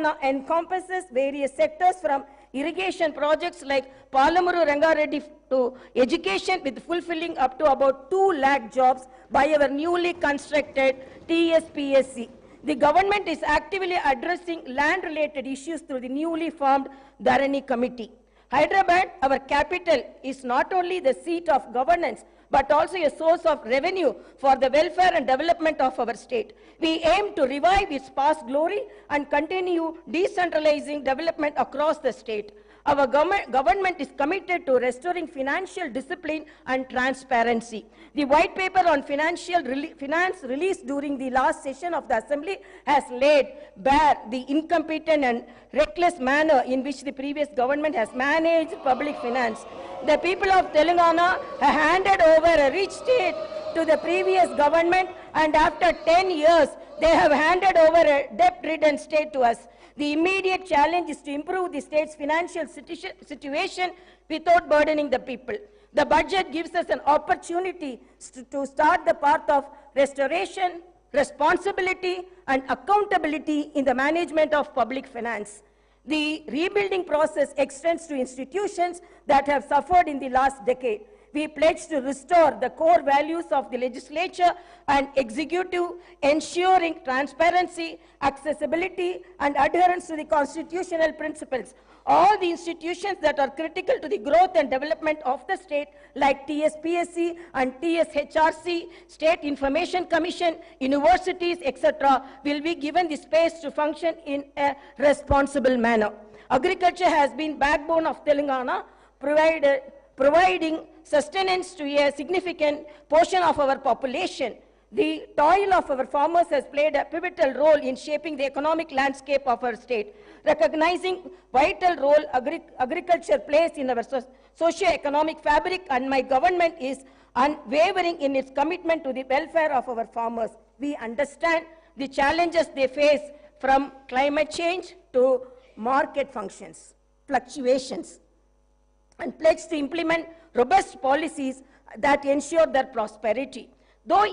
Telangana encompasses various sectors from irrigation projects like Palamuru Rangareddy to education, with fulfilling up to about 2 lakh jobs by our newly constructed TSPSC. The government is actively addressing land-related issues through the newly formed Dharani Committee. Hyderabad, our capital, is not only the seat of governance, but also a source of revenue for the welfare and development of our state. We aim to revive its past glory and continue decentralizing development across the state. Our government is committed to restoring financial discipline and transparency. The white paper on finance released during the last session of the Assembly has laid bare the incompetent and reckless manner in which the previous government has managed public finance. The people of Telangana have handed over a rich state to the previous government, and after 10 years, they have handed over a debt-ridden state to us. The immediate challenge is to improve the state's financial situation without burdening the people. The budget gives us an opportunity to start the path of restoration, responsibility, and accountability in the management of public finance. The rebuilding process extends to institutions that have suffered in the last decade. We pledge to restore the core values of the legislature and executive, ensuring transparency, accessibility, and adherence to the constitutional principles. All the institutions that are critical to the growth and development of the state, like TSPSC and TSHRC, State Information Commission, universities, etc., will be given the space to function in a responsible manner. Agriculture has been backbone of Telangana, providing sustenance to a significant portion of our population. The toil of our farmers has played a pivotal role in shaping the economic landscape of our state. Recognizing vital role agriculture plays in our socio-economic fabric, and my government is unwavering in its commitment to the welfare of our farmers. We understand the challenges they face, from climate change to market fluctuations, and pledge to implement robust policies that ensure their prosperity. Through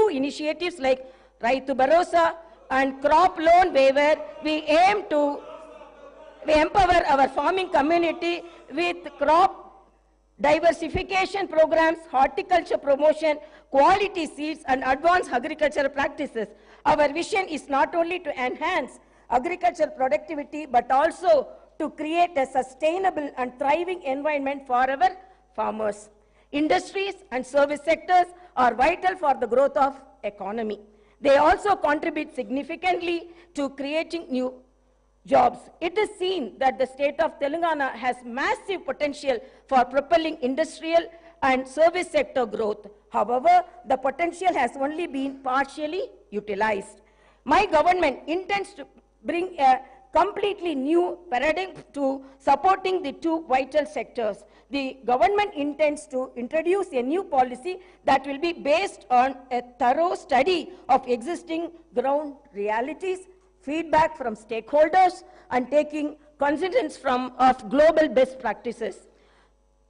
initiatives like Raitu Bharosa and crop loan waiver, we aim to empower our farming community with crop diversification programs, horticulture promotion, quality seeds, and advanced agricultural practices. Our vision is not only to enhance agricultural productivity, but also to create a sustainable and thriving environment for our farmers. Industries and service sectors are vital for the growth of economy. They also contribute significantly to creating new jobs. It is seen that the state of Telangana has massive potential for propelling industrial and service sector growth. However, the potential has only been partially utilized. My government intends to bring a completely new paradigm to supporting the two vital sectors. The government intends to introduce a new policy that will be based on a thorough study of existing ground realities, feedback from stakeholders, and taking cognizance of global best practices.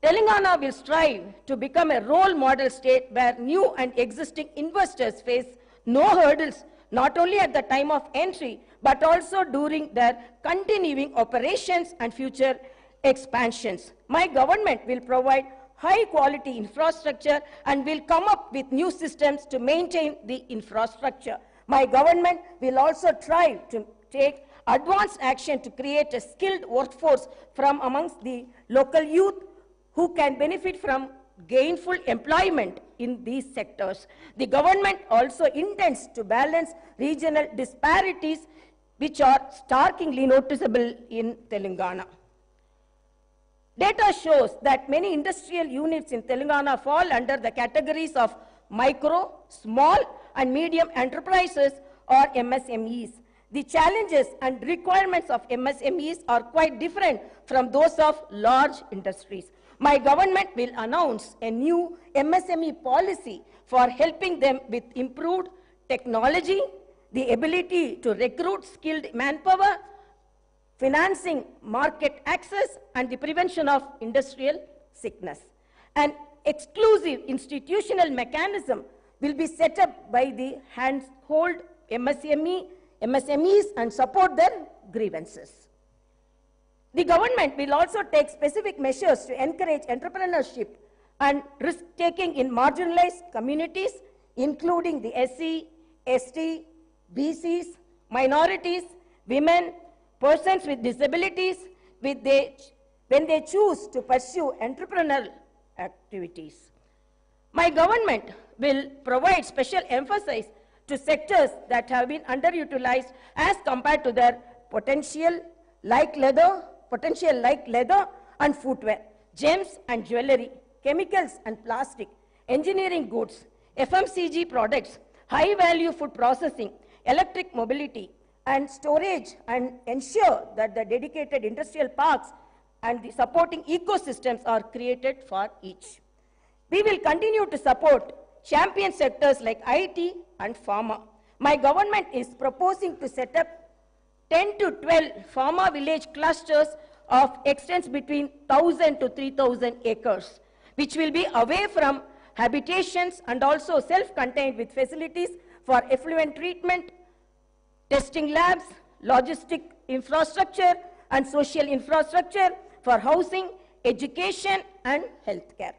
Telangana will strive to become a role model state where new and existing investors face no hurdles, not only at the time of entry, but also during their continuing operations and future expansions. My government will provide high-quality infrastructure and will come up with new systems to maintain the infrastructure. My government will also try to take advanced action to create a skilled workforce from amongst the local youth who can benefit from gainful employment in these sectors. The government also intends to balance regional disparities which are starkly noticeable in Telangana. Data shows that many industrial units in Telangana fall under the categories of micro, small, and medium enterprises, or MSMEs. The challenges and requirements of MSMEs are quite different from those of large industries. My government will announce a new MSME policy for helping them with improved technology, the ability to recruit skilled manpower, financing, market access, and the prevention of industrial sickness. An exclusive institutional mechanism will be set up by the Household MSME MSMEs and support their grievances. The government will also take specific measures to encourage entrepreneurship and risk-taking in marginalized communities, including the SC, ST, BCs, minorities, women, persons with disabilities, when they choose to pursue entrepreneurial activities. My government will provide special emphasis to sectors that have been underutilized as compared to their potential, like leather and footwear, gems and jewelry, chemicals and plastic, engineering goods, FMCG products, high-value food processing, electric mobility, and storage, and ensure that the dedicated industrial parks and the supporting ecosystems are created for each. We will continue to support champion sectors like IT and pharma. My government is proposing to set up 10 to 12 pharma village clusters of extents between 1,000 to 3,000 acres, which will be away from habitations and also self-contained with facilities for effluent treatment, testing labs, logistic infrastructure, and social infrastructure for housing, education, and healthcare.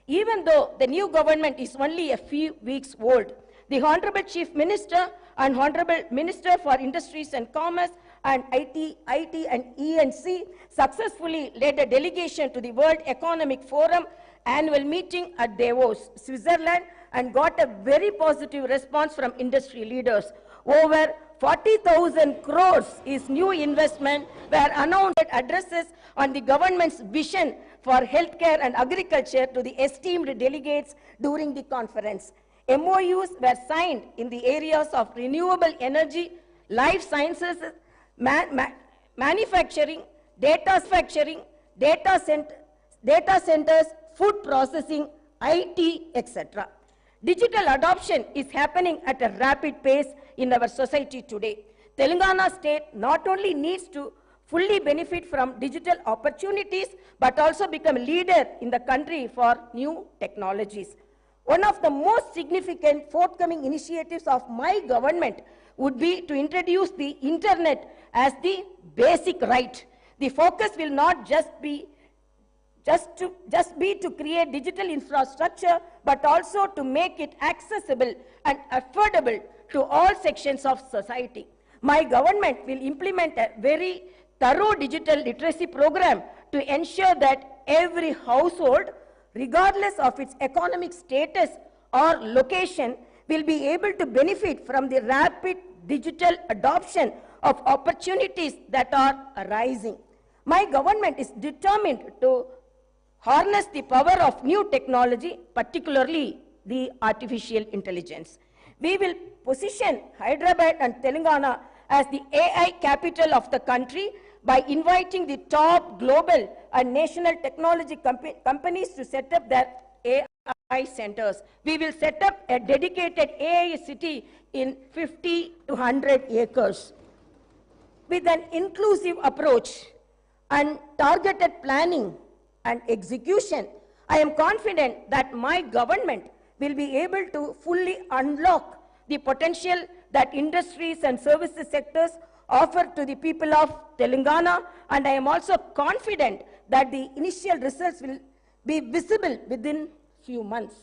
Even though the new government is only a few weeks old, the Honorable Chief Minister and Honorable Minister for Industries and Commerce and IT and E&C successfully led a delegation to the World Economic Forum annual meeting at Davos, Switzerland, and got a very positive response from industry leaders. Over 40,000 crores is new investment were announced addresses on the government's vision for healthcare and agriculture to the esteemed delegates during the conference. MOUs were signed in the areas of renewable energy, life sciences, manufacturing, data centers, food processing, IT, etc. Digital adoption is happening at a rapid pace in our society today. Telangana state not only needs to fully benefit from digital opportunities, but also become a leader in the country for new technologies. One of the most significant forthcoming initiatives of my government would be to introduce the internet as the basic right. The focus will not just be to create digital infrastructure, but also to make it accessible and affordable to all sections of society. My government will implement a very thorough digital literacy program to ensure that every household, regardless of its economic status or location, will be able to benefit from the rapid digital adoption of opportunities that are arising. My government is determined to harness the power of new technology, particularly the artificial intelligence. We will position Hyderabad and Telangana as the AI capital of the country by inviting the top global and national technology companies to set up their AI centers. We will set up a dedicated AI city in 50 to 100 acres. With an inclusive approach and targeted planning and execution, I am confident that my government will be able to fully unlock the potential that industries and services sectors offer to the people of Telangana, and I am also confident that the initial results will be visible within few months.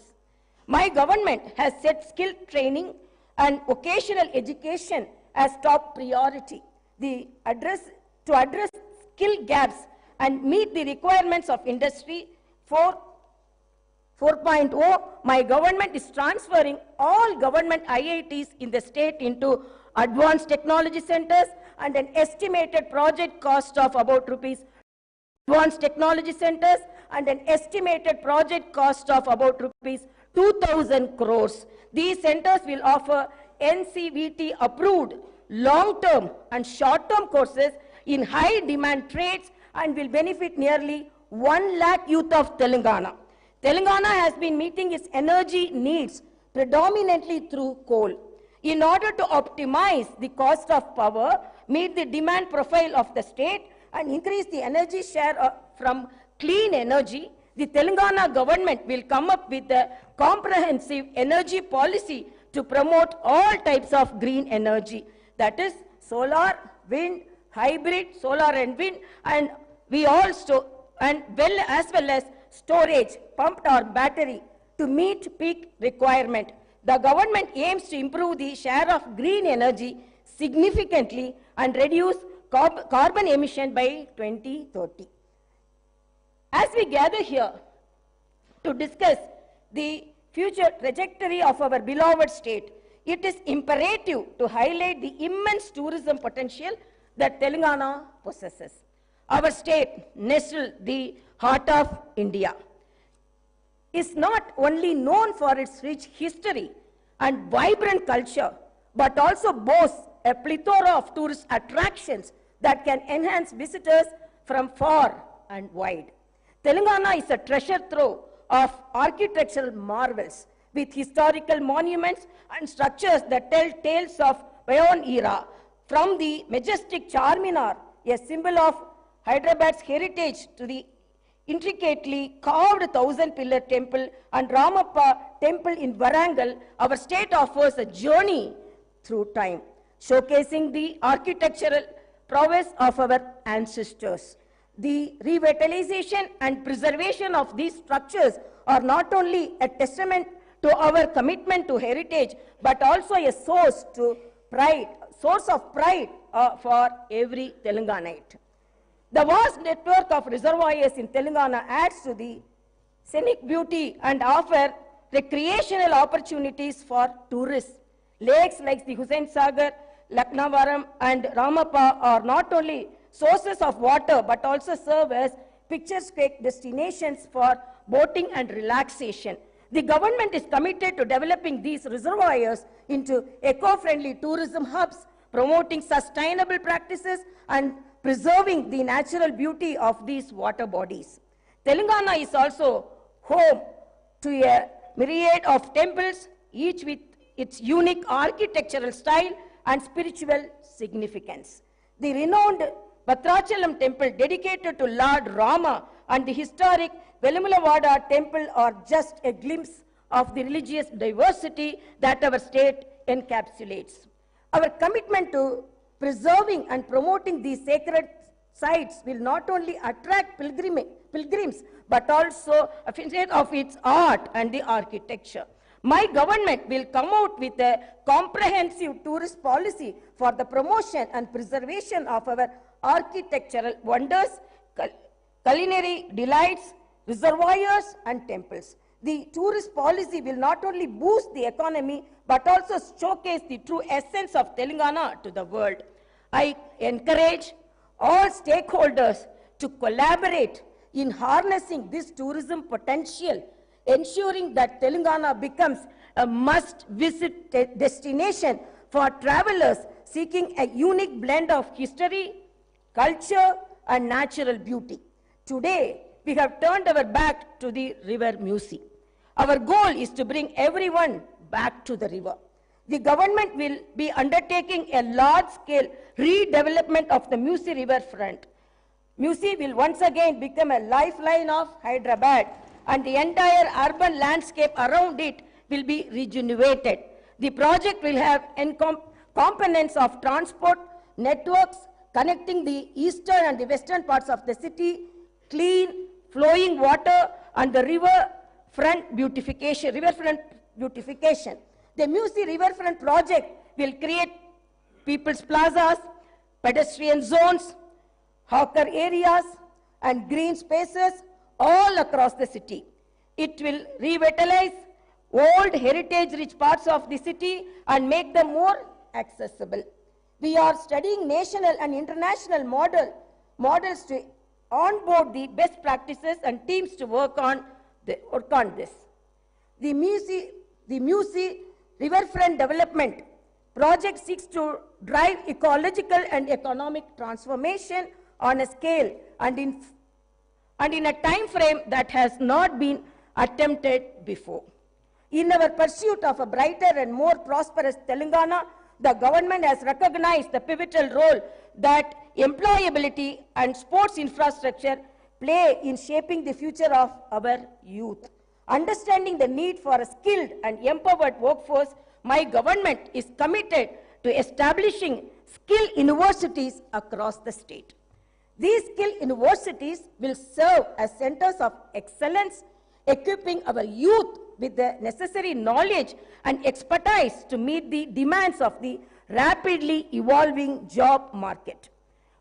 My government has set skill training and vocational education as top priority. To address skill gaps and meet the requirements of Industry 4.0, my government is transferring all government IITs in the state into advanced technology centers, and an estimated project cost of about advanced technology centers and an estimated project cost of about rupees 2,000 crores. These centers will offer NCVT approved long-term and short-term courses in high demand trades and will benefit nearly 1 lakh youth of Telangana. Telangana has been meeting its energy needs predominantly through coal. In order to optimize the cost of power, meet the demand profile of the state, and increase the energy share from clean energy, the Telangana government will come up with a comprehensive energy policy to promote all types of green energy, that is solar, wind, hybrid, solar and wind, and we also, and as well as storage, pumped or battery to meet peak requirement. The government aims to improve the share of green energy significantly and reduce carbon emission by 2030. As we gather here to discuss the future trajectory of our beloved state, it is imperative to highlight the immense tourism potential that Telangana possesses. Our state, nestled the heart of India, is not only known for its rich history and vibrant culture, but also boasts a plethora of tourist attractions that can enhance visitors from far and wide. Telangana is a treasure trove of architectural marvels with historical monuments and structures that tell tales of bygone era, from the majestic Charminar, a symbol of Hyderabad's heritage, to the intricately carved 1,000-pillar temple and Ramappa temple in Warangal. Our state offers a journey through time, showcasing the architectural prowess of our ancestors. The revitalization and preservation of these structures are not only a testament to our commitment to heritage, but also a source of pride for every Telanganite. The vast network of reservoirs in Telangana adds to the scenic beauty and offer recreational opportunities for tourists. Lakes like the Hussain Sagar, Laknavaram and Ramappa are not only sources of water, but also serve as picturesque destinations for boating and relaxation. The government is committed to developing these reservoirs into eco-friendly tourism hubs, promoting sustainable practices and preserving the natural beauty of these water bodies. Telangana is also home to a myriad of temples, each with its unique architectural style and spiritual significance. The renowned Bhadrachalam temple, dedicated to Lord Rama, and the historic Velumalavada temple are just a glimpse of the religious diversity that our state encapsulates. Our commitment to preserving and promoting these sacred sites will not only attract pilgrims, but also appreciate of its art and the architecture. My government will come out with a comprehensive tourist policy for the promotion and preservation of our architectural wonders, culinary delights, reservoirs and temples. The tourist policy will not only boost the economy, but also showcase the true essence of Telangana to the world. I encourage all stakeholders to collaborate in harnessing this tourism potential, ensuring that Telangana becomes a must-visit destination for travelers seeking a unique blend of history, culture and natural beauty. Today, we have turned our back to the river Musi. Our goal is to bring everyone back to the river. The government will be undertaking a large-scale redevelopment of the Musi riverfront. Musi will once again become a lifeline of Hyderabad, and the entire urban landscape around it will be rejuvenated. The project will have components of transport networks connecting the eastern and the western parts of the city, clean, flowing water, and the riverfront beautification. The Musi riverfront project will create people's plazas, pedestrian zones, hawker areas, and green spaces all across the city. It will revitalize old heritage-rich parts of the city and make them more accessible. We are studying national and international models to onboard the best practices and teams to work on this. The Musi riverfront development project seeks to drive ecological and economic transformation on a scale and in a time frame that has not been attempted before. In our pursuit of a brighter and more prosperous Telangana, the government has recognized the pivotal role that employability and sports infrastructure play in shaping the future of our youth. Understanding the need for a skilled and empowered workforce, my government is committed to establishing skill universities across the state. These skill universities will serve as centers of excellence, equipping our youth with the necessary knowledge and expertise to meet the demands of the rapidly evolving job market.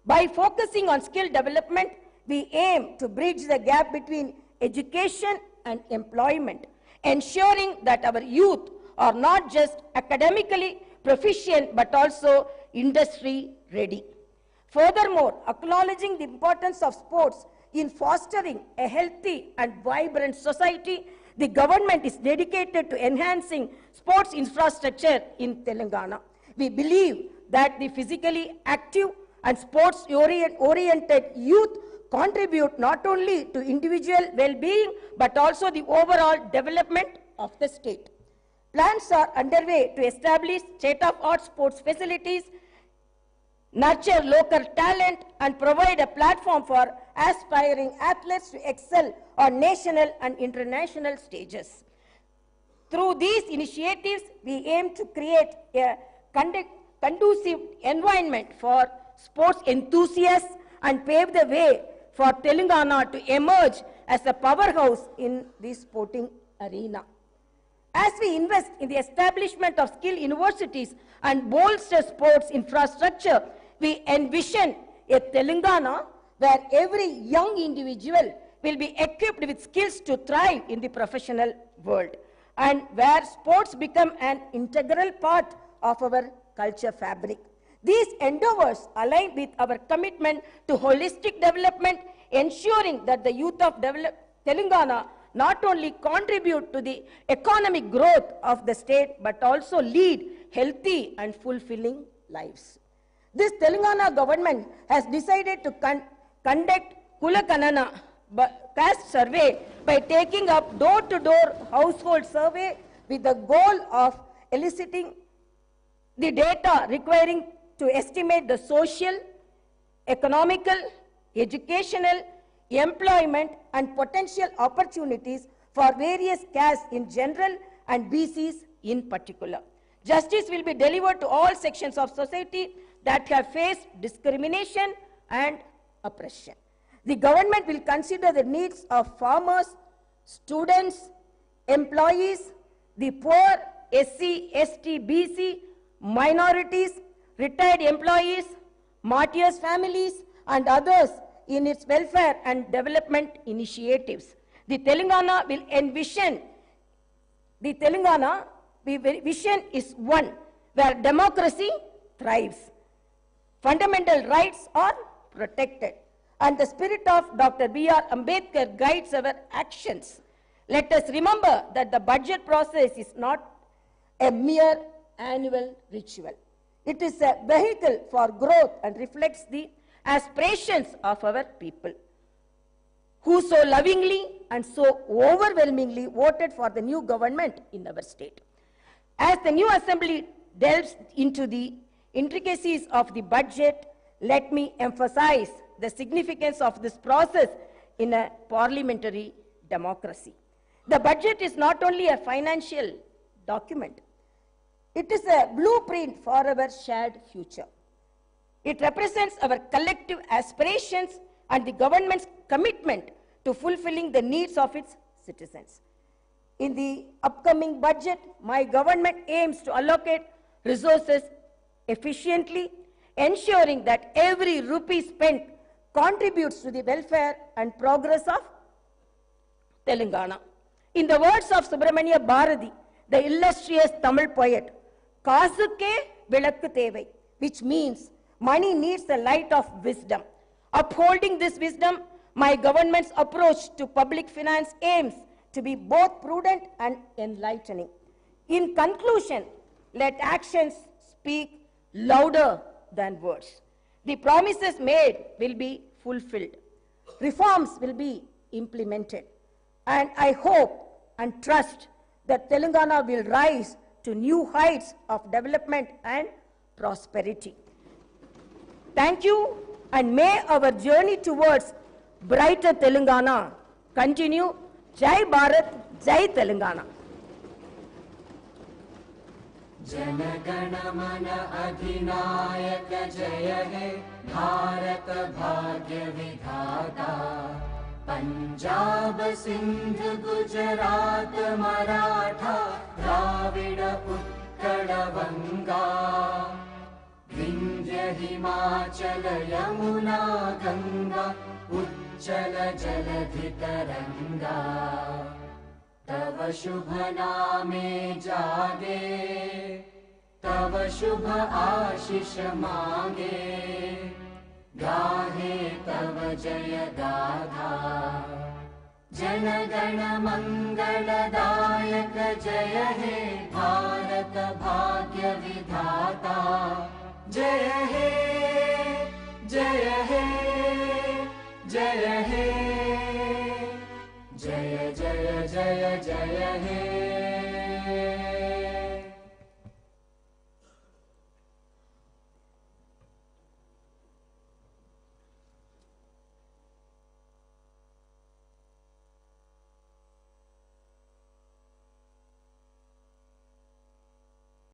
By focusing on skill development, we aim to bridge the gap between education and employment, ensuring that our youth are not just academically proficient but also industry ready. Furthermore, acknowledging the importance of sports in fostering a healthy and vibrant society, the government is dedicated to enhancing sports infrastructure in Telangana. We believe that the physically active and sports-oriented youth contribute not only to individual well-being but also the overall development of the state. Plans are underway to establish state-of-the-art sports facilities, nurture local talent, and provide a platform for aspiring athletes to excel on national and international stages. Through these initiatives, we aim to create a conducive environment for sports enthusiasts and pave the way for Telangana to emerge as a powerhouse in the sporting arena. As we invest in the establishment of skill universities and bolster sports infrastructure, we envision a Telangana where every young individual will be equipped with skills to thrive in the professional world, and where sports become an integral part of our culture fabric. These endeavors align with our commitment to holistic development, ensuring that the youth of Telangana not only contribute to the economic growth of the state but also lead healthy and fulfilling lives. This Telangana government has decided to conduct Kulakanana Caste Survey by taking up door-to-door household survey with the goal of eliciting the data requiring to estimate the social, economical, educational, employment and potential opportunities for various castes in general and BCs in particular. Justice will be delivered to all sections of society that have faced discrimination and oppression. The government will consider the needs of farmers, students, employees, the poor, SC, ST, BC, minorities, retired employees, martyrs' families, and others in its welfare and development initiatives. The Telangana vision is one where democracy thrives, fundamental rights are protected, and the spirit of Dr. B.R. Ambedkar guides our actions. Let us remember that the budget process is not a mere annual ritual. It is a vehicle for growth and reflects the aspirations of our people, who so lovingly and so overwhelmingly voted for the new government in our state. As the new assembly delves into the intricacies of the budget, let me emphasize the significance of this process in a parliamentary democracy. The budget is not only a financial document, it is a blueprint for our shared future. It represents our collective aspirations and the government's commitment to fulfilling the needs of its citizens. In the upcoming budget, my government aims to allocate resources efficiently, ensuring that every rupee spent contributes to the welfare and progress of Telangana. In the words of Subramania Bharati, the illustrious Tamil poet, Kaasukke vilakku thevai, which means money needs the light of wisdom. Upholding this wisdom, my government's approach to public finance aims to be both prudent and enlightening. In conclusion, let actions speak louder than words. The promises made will be fulfilled. Reforms will be implemented. And I hope and trust that Telangana will rise to new heights of development and prosperity. Thank you, and may our journey towards brighter Telangana continue. Jai Bharat, Jai Telangana. जनगण मन अधिनायक जय हे भारत भाग्य विधाता। पंजाब सिंध गुजरात मराठा द्राविड उत्कल वंगा। विंध्य हिमाचल यमुना गंगा उच्चल जलधि तरंगा। तव शुभ नामे जागे तव शुभ आशीष मांगे। गाहे तव जय गाथा जनगण मंगलदायक जय हे भारत भाग्य विधाता। जय हे जय हे जय हे जय जय जय जय हे।